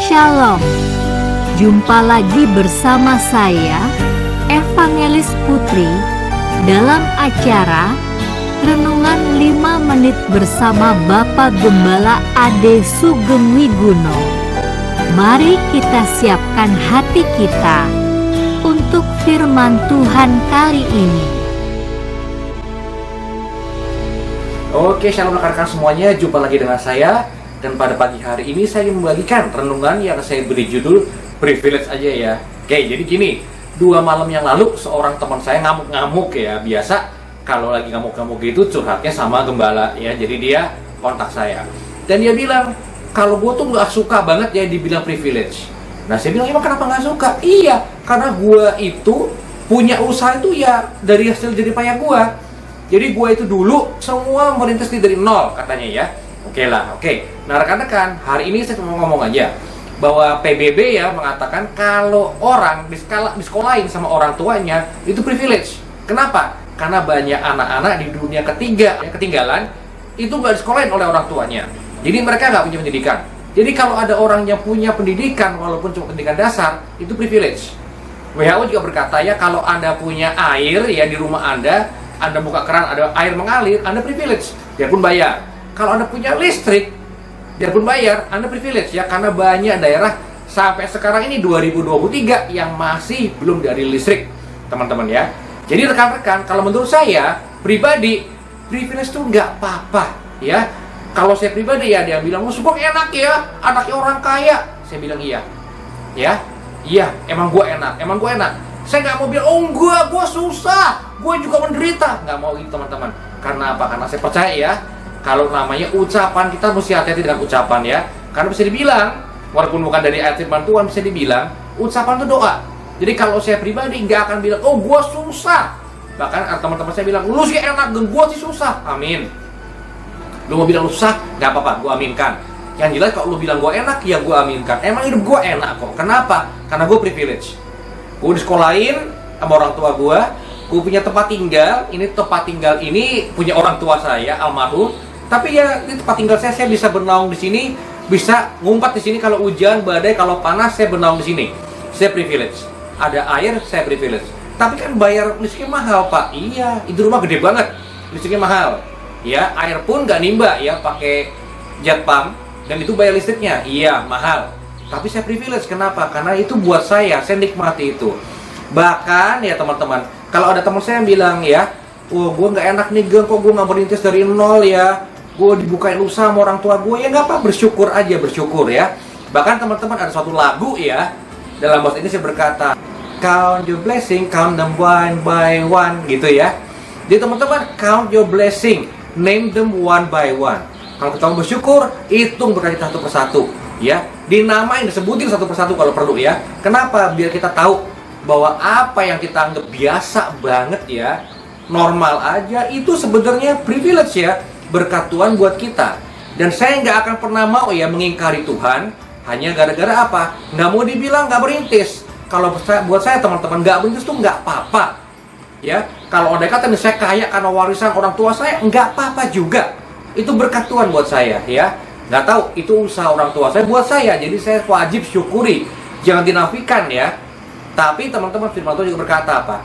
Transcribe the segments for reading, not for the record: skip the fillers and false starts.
Shalom. Jumpa lagi bersama saya, Evangelis Putri, dalam acara Renungan 5 Menit bersama Bapak Gembala Ade Sugeng Wiguno. Mari kita siapkan hati kita untuk firman Tuhan kali ini. Oke, shalom rekan-rekan semuanya, jumpa lagi dengan saya. Dan pada pagi hari ini saya ingin membagikan renungan yang saya beri judul Privilege aja ya. Oke, jadi gini, 2 malam yang lalu seorang teman saya ngamuk-ngamuk ya. Biasa kalau lagi ngamuk-ngamuk gitu curhatnya sama gembala ya. Jadi dia kontak saya dan dia bilang, kalau gue tuh gak suka banget ya dibilang privilege. Nah saya bilang, emang kenapa gak suka? Iya, karena gue itu punya usaha itu ya dari hasil jerih payah gue. Jadi gue itu dulu semua merintis dari nol katanya ya. Oke. Nah rekan-rekan, hari ini saya mau ngomong aja bahwa PBB ya mengatakan kalau orang disekolahin sama orang tuanya itu privilege. Kenapa? Karena banyak anak-anak di dunia ketiga yang ketinggalan itu nggak disekolahin oleh orang tuanya. Jadi mereka nggak punya pendidikan. Jadi kalau ada orang yang punya pendidikan walaupun cuma pendidikan dasar itu privilege. WHO juga berkata ya, kalau Anda punya air ya di rumah Anda buka keran ada air mengalir, Anda privilege, dia pun bayar. Kalau Anda punya listrik, dia pun bayar, Anda privilege ya, karena banyak daerah sampai sekarang ini 2023 yang masih belum dari listrik, teman-teman ya. Jadi rekan-rekan, kalau menurut saya pribadi, privilege itu nggak apa-apa ya. Kalau saya pribadi ya, dia bilang, "Sugeng enak ya, anaknya orang kaya." Saya bilang iya, ya, iya, emang gue enak. Saya nggak mau bilang, "Oh enggak, gue susah, gue juga menderita." Nggak mau gitu teman-teman. Karena apa? Karena saya percaya ya, kalau namanya ucapan, kita mesti hati-hati dengan ucapan ya. Karena bisa dibilang, walaupun bukan dari ayat firman Tuhan, bisa dibilang ucapan itu doa. Jadi kalau saya pribadi nggak akan bilang, "Oh gue susah." Bahkan teman-teman saya bilang, "Lu sih enak, dan gue sih susah." Amin. Lu mau bilang lu susah, nggak apa-apa, gue aminkan. Yang jelas kalau lu bilang gue enak, ya gue aminkan. Emang hidup gue enak kok. Kenapa? Karena gue privilege. Gue disekolahin sama orang tua gue punya tempat tinggal. Ini tempat tinggal ini punya orang tua saya, almarhum. Tapi ya di tempat tinggal saya bisa bernaung di sini, bisa ngumpat di sini kalau hujan, badai, kalau panas saya bernaung di sini. Saya privilege. Ada air, saya privilege. Tapi kan bayar listriknya mahal, Pak. Iya, itu rumah gede banget. Listriknya mahal. Ya, air pun nggak nimba ya, pakai jet pump, dan itu bayar listriknya. Iya, mahal. Tapi saya privilege. Kenapa? Karena itu buat saya nikmati itu. Bahkan ya teman-teman, kalau ada teman saya yang bilang ya, "Oh, gue nggak enak nih, kok gue nggak merintis dari nol ya, gue dibukain usaha sama orang tua gue." Ya nggak apa, bersyukur aja, bersyukur ya. Bahkan teman-teman ada suatu lagu ya, dalam bahasa ini saya berkata, "Count your blessing, count them one by one," gitu ya. Jadi teman-teman, count your blessing, name them one by one. Kalau kita mau bersyukur, hitung berkali satu persatu ya, dinamain, disebutin satu persatu kalau perlu ya. Kenapa? Biar kita tahu bahwa apa yang kita anggap biasa banget ya, normal aja, itu sebenarnya privilege ya, berkat Tuhan buat kita. Dan saya nggak akan pernah mau ya mengingkari Tuhan hanya gara-gara apa? Nggak mau dibilang nggak merintis. Kalau buat saya teman-teman, nggak merintis tuh nggak apa-apa ya. Kalau ada kata nih, saya kaya karena warisan orang tua saya, nggak apa-apa juga. Itu berkat Tuhan buat saya ya. Nggak tahu, itu usaha orang tua saya buat saya, jadi saya wajib syukuri, jangan dinafikan ya. Tapi teman-teman, firman Tuhan juga berkata apa?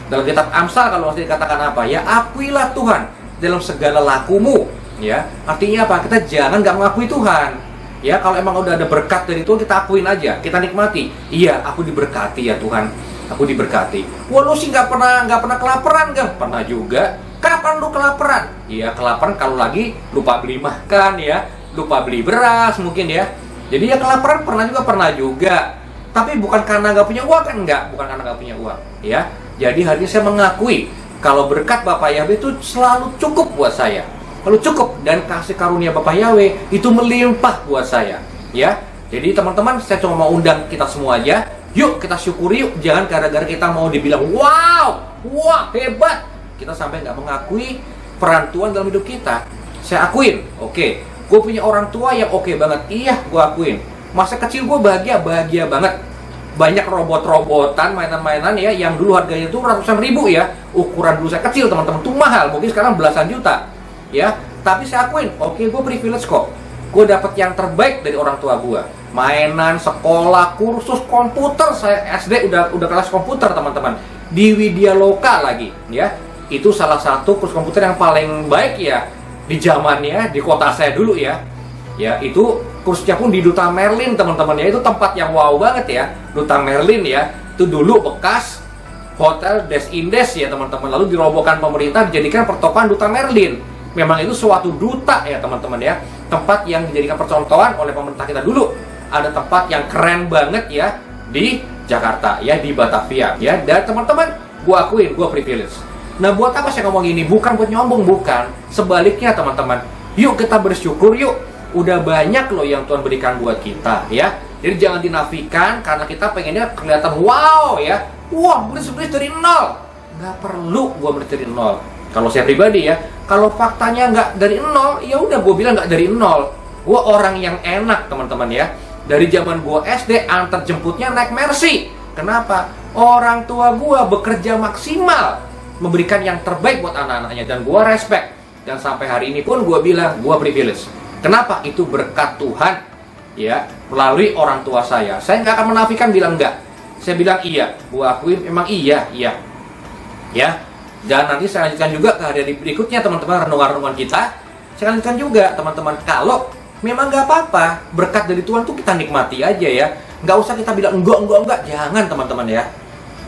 Dalam kitab Amsal kalau masih dikatakan apa? Ya, akuilah Tuhan dalam segala lakumu ya. Artinya apa? Kita jangan nggak mengakui Tuhan ya. Kalau emang udah ada berkat dari Tuhan, kita akuin aja, kita nikmati. Iya, aku diberkati ya Tuhan, aku diberkati. Wah, lu sih nggak pernah kelaparan kan? Pernah juga. Kapan lu kelaparan? Iya, kelaparan kalau lagi lupa beli makan ya, lupa beli beras mungkin ya. Jadi ya kelaparan pernah juga. Tapi bukan karena nggak punya uang kan? Bukan karena nggak punya uang ya. Jadi hari ini saya mengakui kalau berkat Bapak Yahweh itu selalu cukup buat saya. Lalu cukup, dan kasih karunia Bapak Yahweh itu melimpah buat saya ya. Jadi teman-teman, saya cuma mau undang kita semua aja. Yuk kita syukuri yuk. Jangan gara-gara kita mau dibilang wah hebat, kita sampai nggak mengakui peran Tuhan dalam hidup kita. Saya akuin, oke, gue punya orang tua yang oke banget. Iya, gue akuin. Masa kecil gue bahagia banget. Banyak robot-robotan, mainan-mainan ya, yang dulu harganya itu ratusan ribu ya. Ukuran dulu saya kecil teman-teman, tuh mahal, mungkin sekarang belasan juta ya. Tapi saya akuin, oke, gue privilege kok. Gue dapet yang terbaik dari orang tua gue. mainan, sekolah, kursus komputer. Saya SD udah kelas komputer, teman-teman. Di Widya Loka lagi, ya. Itu salah satu kursus komputer yang paling baik ya di zamannya, di kota saya dulu ya. Ya, itu kursnya pun di Duta Merlin, teman-teman ya. Itu tempat yang wow banget ya. Duta Merlin ya. Itu dulu bekas Hotel Des Indes ya, teman-teman. Lalu dirobohkan pemerintah, dijadikan pertokoan Duta Merlin. Memang itu suatu duta ya, teman-teman ya. Tempat yang dijadikan percontohan oleh pemerintah kita dulu. Ada tempat yang keren banget ya di Jakarta ya, di Batavia ya. Dan teman-teman, gua akuin gua privilege. Nah, buat apa saya ngomong ini? Bukan buat nyombong, bukan. Sebaliknya, teman-teman. Yuk kita bersyukur yuk. Udah banyak loh yang Tuhan berikan buat kita ya. Jadi jangan dinafikan karena kita pengennya kelihatan wow ya. Wah, beli dari nol. Nggak perlu gua beli dari nol. Kalau saya pribadi ya, kalau faktanya nggak dari nol, ya udah gua bilang nggak dari nol. Gua orang yang enak, teman-teman ya. Dari zaman gua SD, antar jemputnya naik Mercy. Kenapa? Orang tua gua bekerja maksimal, memberikan yang terbaik buat anak-anaknya, dan gua respect. Dan sampai hari ini pun gua bilang gua privilege. Kenapa? Itu berkat Tuhan ya, melalui orang tua saya. Saya nggak akan menafikan bilang enggak. Saya bilang iya, gua akuin memang iya ya. Dan nanti saya lanjutkan juga ke hari berikutnya, teman-teman, renungan-renungan kita. Saya lanjutkan juga, teman-teman, kalau memang nggak apa-apa, berkat dari Tuhan tuh kita nikmati aja ya. Nggak usah kita bilang enggak, jangan, teman-teman ya.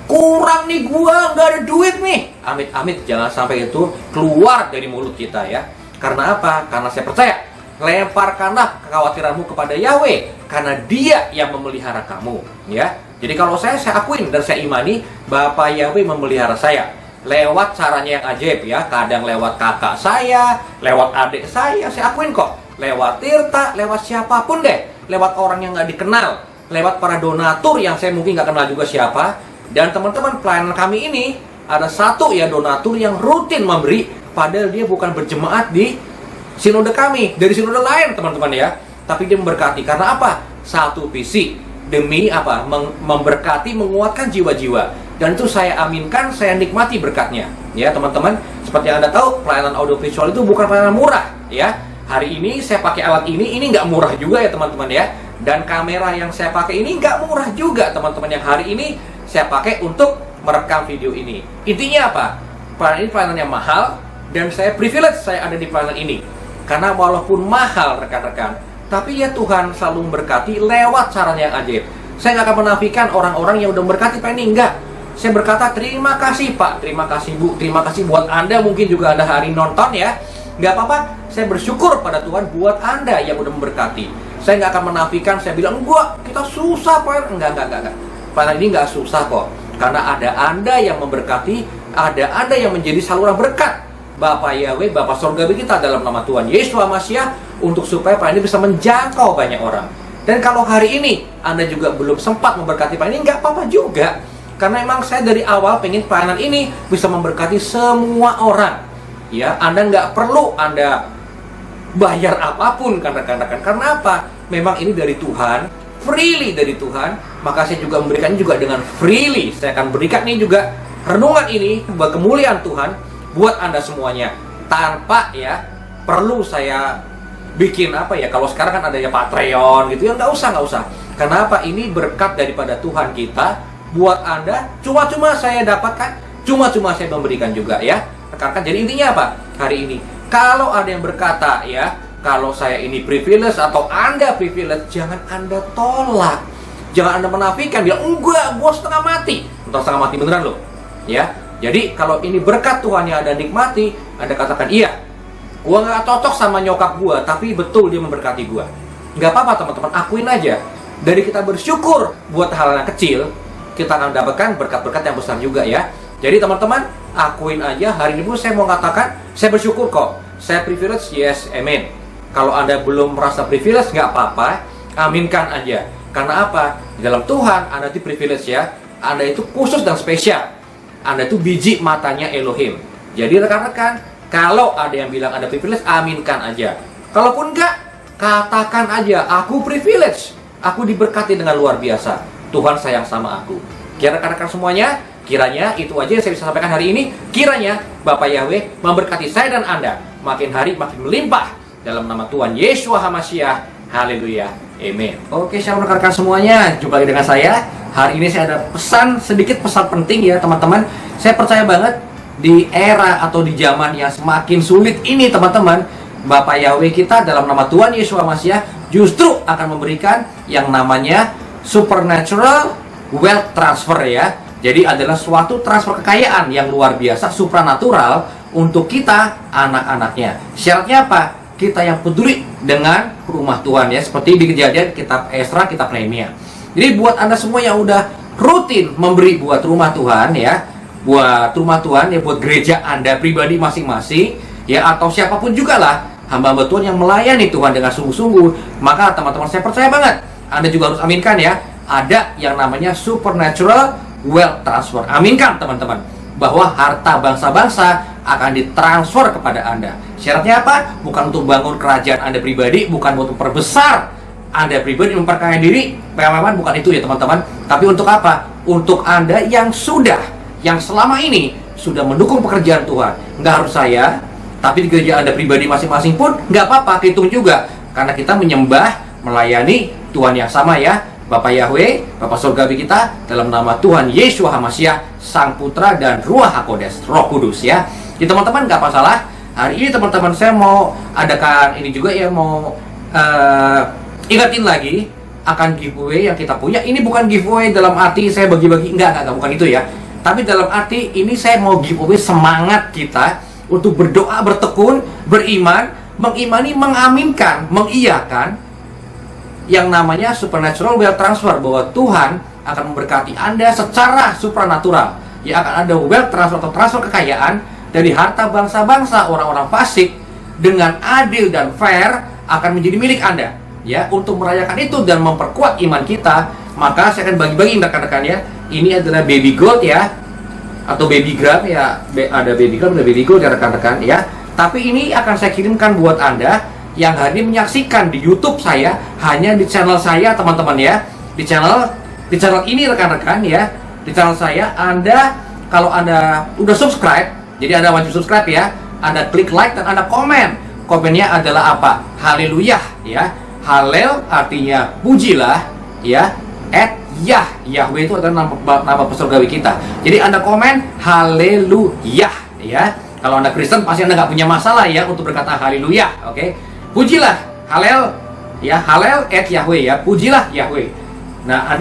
Kurang nih gua, nggak ada duit nih. Amit-amit jangan sampai itu keluar dari mulut kita ya. Karena apa? Karena saya percaya, lemparkanlah kekhawatiranmu kepada Yahweh, karena Dia yang memelihara kamu ya. Jadi kalau saya akuin dan saya imani, Bapak Yahweh memelihara saya lewat caranya yang ajaib ya. Kadang lewat kakak saya, lewat adik saya akuin kok. Lewat Tirta, lewat siapapun deh. Lewat orang yang nggak dikenal, lewat para donatur yang saya mungkin nggak kenal juga siapa. Dan teman-teman, pelayanan kami ini ada satu ya donatur yang rutin memberi, padahal dia bukan berjemaat di sinode kami, dari sinode lain, teman-teman ya. Tapi dia memberkati karena apa? Satu visi, demi apa? Memberkati, menguatkan jiwa-jiwa. Dan itu saya aminkan, saya nikmati berkatnya ya, teman-teman. Seperti yang Anda tahu, pelayanan audiovisual itu bukan pelayanan murah ya. Hari ini saya pakai alat ini nggak murah juga ya, teman-teman ya. Dan kamera yang saya pakai ini nggak murah juga, teman-teman, yang hari ini saya pakai untuk merekam video ini. Intinya apa? Pelayanan ini pelayanan yang mahal, dan saya privilege saya ada di pelayanan ini. Karena walaupun mahal, rekan-rekan, tapi ya Tuhan selalu memberkati lewat caranya yang ajaib. Saya nggak akan menafikan orang-orang yang udah memberkati pelayanan ini, enggak. Saya berkata, terima kasih Pak, terima kasih Bu, terima kasih buat Anda, mungkin juga ada hari nonton ya. Nggak apa-apa, saya bersyukur pada Tuhan buat Anda yang udah memberkati. Saya nggak akan menafikan, saya bilang, enggak, kita susah Pak. Enggak. Pelayanan ini nggak susah kok. Karena ada Anda yang memberkati, ada Anda yang menjadi saluran berkat Bapak Yahweh, Bapak Surgawi kita dalam nama Tuhan Yesus Masiah, untuk supaya pelayanan ini bisa menjangkau banyak orang. Dan kalau hari ini Anda juga belum sempat memberkati pelayanan ini, nggak apa-apa juga. Karena memang saya dari awal pengen pelayanan ini bisa memberkati semua orang. Ya, Anda nggak perlu Anda bayar apapun kan rekan-rekan. Karena apa? Memang ini dari Tuhan, freely dari Tuhan. Maka saya juga memberikannya juga dengan freely. Saya akan berikan ini juga renungan ini buat kemuliaan Tuhan buat Anda semuanya, tanpa ya perlu saya bikin apa ya. Kalau sekarang kan ada ya Patreon gitu ya, nggak usah. Karena apa? Ini berkat daripada Tuhan kita buat Anda. Cuma-cuma saya dapatkan, cuma-cuma saya memberikan juga ya rekan-rekan. Jadi intinya apa hari ini? Kalau ada yang berkata ya, kalau saya ini privilege atau Anda privilege, jangan Anda tolak. Jangan Anda menafikan, bilang, enggak, gua setengah mati. Entah setengah mati beneran loh. Ya, jadi kalau ini berkat Tuhan yang Anda nikmati, Anda katakan, iya, gua nggak cocok sama nyokap gua, tapi betul dia memberkati gua. Nggak apa-apa teman-teman, akuin aja. Dari kita bersyukur buat hal yang kecil, kita akan mendapatkan berkat-berkat yang besar juga ya. Jadi teman-teman, akuin aja. Hari ini pun saya mau katakan, saya bersyukur kok. Saya privilege, yes, amen. Kalau Anda belum merasa privilege, nggak apa-apa, aminkan aja. Karena apa? Di dalam Tuhan, Anda itu privilege ya. Anda itu khusus dan spesial. Anda itu biji matanya Elohim. Jadi rekan-rekan, kalau ada yang bilang Anda privilege, aminkan aja. Kalaupun enggak, katakan aja, aku privilege. Aku diberkati dengan luar biasa. Tuhan sayang sama aku. Kira rekan-rekan semuanya, kiranya itu aja yang saya bisa sampaikan hari ini. Kiranya Bapak Yahweh memberkati saya dan Anda makin hari makin melimpah dalam nama Tuhan Yesus Masiah. Haleluya. Amin. Oke, shalom rekan-rekan semuanya. Jumpa lagi dengan saya. Hari ini saya ada sedikit pesan penting ya teman-teman. Saya percaya banget di era atau di zaman yang semakin sulit ini teman-teman, Bapak Yahweh kita dalam nama Tuhan Yesus Masiah justru akan memberikan yang namanya supernatural wealth transfer ya. Jadi adalah suatu transfer kekayaan yang luar biasa, supranatural untuk kita anak-anaknya. Syaratnya apa? Kita yang peduli dengan rumah Tuhan ya, seperti di Kejadian, kitab Esra, kitab Nehemia. Jadi buat Anda semua yang udah rutin memberi buat rumah Tuhan ya, buat rumah Tuhan ya, buat gereja Anda pribadi masing-masing ya, atau siapapun juga lah hamba-hamba Tuhan yang melayani Tuhan dengan sungguh-sungguh, maka teman-teman saya percaya banget Anda juga harus aminkan ya, ada yang namanya supernatural wealth transfer. Aminkan teman-teman bahwa harta bangsa-bangsa akan ditransfer kepada Anda. Syaratnya apa? Bukan untuk bangun kerajaan Anda pribadi, bukan untuk perbesar Anda pribadi, memperkaya diri, bukan itu ya teman-teman. Tapi untuk apa? Untuk Anda yang selama ini sudah mendukung pekerjaan Tuhan. Nggak harus saya, tapi di gereja Anda pribadi masing-masing pun nggak apa-apa, hitung juga. Karena kita menyembah, melayani Tuhan yang sama ya, Bapak Yahweh, Bapak Surgawi kita, dalam nama Tuhan Yesus Hamasiah, Sang Putra dan Ruach HaKodes, Roh Kudus ya. Jadi teman-teman nggak masalah. Hari ini teman-teman saya mau adakan ini juga ya, mau ingatin lagi akan giveaway yang kita punya. Ini bukan giveaway dalam arti saya bagi-bagi, enggak, bukan itu ya. Tapi dalam arti ini saya mau giveaway semangat kita untuk berdoa, bertekun, beriman, mengimani, mengaminkan, mengiyakan yang namanya supernatural wealth transfer, bahwa Tuhan akan memberkati Anda secara supranatural. Ya, akan ada wealth transfer atau transfer kekayaan dari harta bangsa-bangsa, orang-orang fasik, dengan adil dan fair akan menjadi milik Anda. Ya, untuk merayakan itu dan memperkuat iman kita, maka saya akan bagi-bagi rekan-rekan ya. Ini adalah baby gold ya, atau baby gram ya. Ada baby gram, ada baby gold ya rekan-rekan ya. Tapi ini akan saya kirimkan buat Anda yang hari ini menyaksikan di YouTube saya, hanya di channel saya teman-teman ya. Di channel ini rekan-rekan ya. Di channel saya, Anda kalau Anda udah subscribe, jadi Anda wajib subscribe ya. Anda klik like dan Anda komen. Komennya adalah apa? Haleluya ya. Halel artinya pujilah ya. Yahweh itu adalah nama pesurgawi kita. Jadi Anda komen haleluya ya. Kalau Anda Kristen pasti Anda nggak punya masalah ya untuk berkata haleluya, oke? Pujilah, halel ya, halel Yahweh ya, pujilah Yahweh. Nah,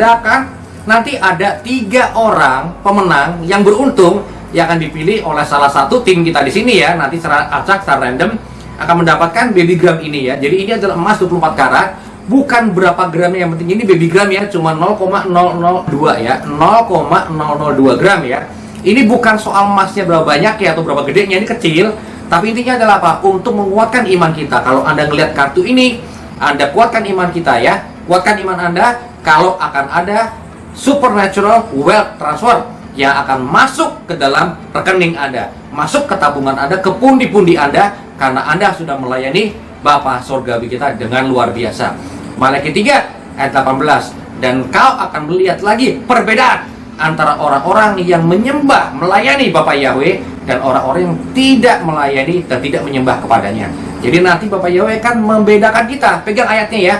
nanti ada 3 orang pemenang yang beruntung yang akan dipilih oleh salah satu tim kita di sini ya. Nanti secara acak, secara random akan mendapatkan baby gram ini ya. Jadi ini adalah emas 24 karat, bukan berapa gramnya, yang penting ini baby gram ya, cuma 0,002 ya, 0,002 gram ya. Ini bukan soal emasnya berapa banyak ya atau berapa gedenya, ini kecil. Tapi intinya adalah apa? Untuk menguatkan iman kita. Kalau Anda ngelihat kartu ini, Anda kuatkan iman kita ya. Kuatkan iman Anda kalau akan ada supernatural wealth transfer yang akan masuk ke dalam rekening Anda, masuk ke tabungan Anda, ke pundi-pundi Anda, karena Anda sudah melayani Bapa Surgawi kita dengan luar biasa. Malaikat 3 ayat 18. Dan kau akan melihat lagi perbedaan antara orang-orang yang menyembah, melayani Bapak Yahweh dan orang-orang yang tidak melayani dan tidak menyembah kepadanya. Jadi nanti Bapak Yahweh kan membedakan kita. Pegang ayatnya ya,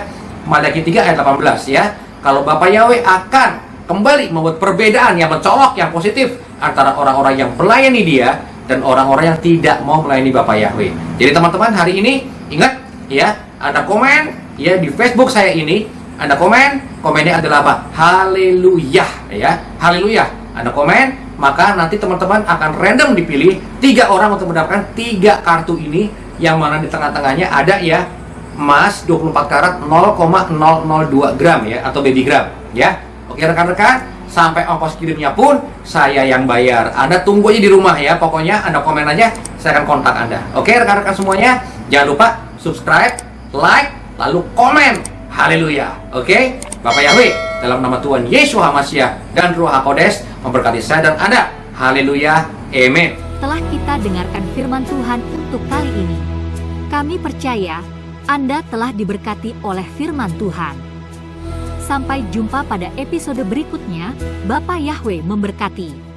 Malaikat 3 ayat 18 ya. Kalau Bapak Yahweh akan kembali membuat perbedaan yang mencolok, yang positif antara orang-orang yang melayani Dia dan orang-orang yang tidak mau melayani Bapak Yahweh. Jadi teman-teman hari ini ingat ya, Anda komen ya di Facebook saya ini, Anda komennya adalah apa? Haleluya ya, haleluya. Anda komen, maka nanti teman-teman akan random dipilih 3 orang untuk mendapatkan 3 kartu ini, yang mana di tengah-tengahnya ada ya emas 24 karat 0,002 gram ya, atau baby gram ya. Oke rekan-rekan, sampai ongkos kirimnya pun saya yang bayar. Anda tunggu aja di rumah ya, pokoknya Anda komen aja, saya akan kontak Anda. Oke rekan-rekan semuanya, jangan lupa subscribe, like, lalu komen haleluya. Oke, Bapak Yahweh dalam nama Tuhan Yesus Hamasiah dan Ruach HaKodes memberkati saya dan Anda. Haleluya, amin. Setelah kita dengarkan firman Tuhan untuk kali ini, kami percaya Anda telah diberkati oleh firman Tuhan. Sampai jumpa pada episode berikutnya. Bapak Yahweh memberkati.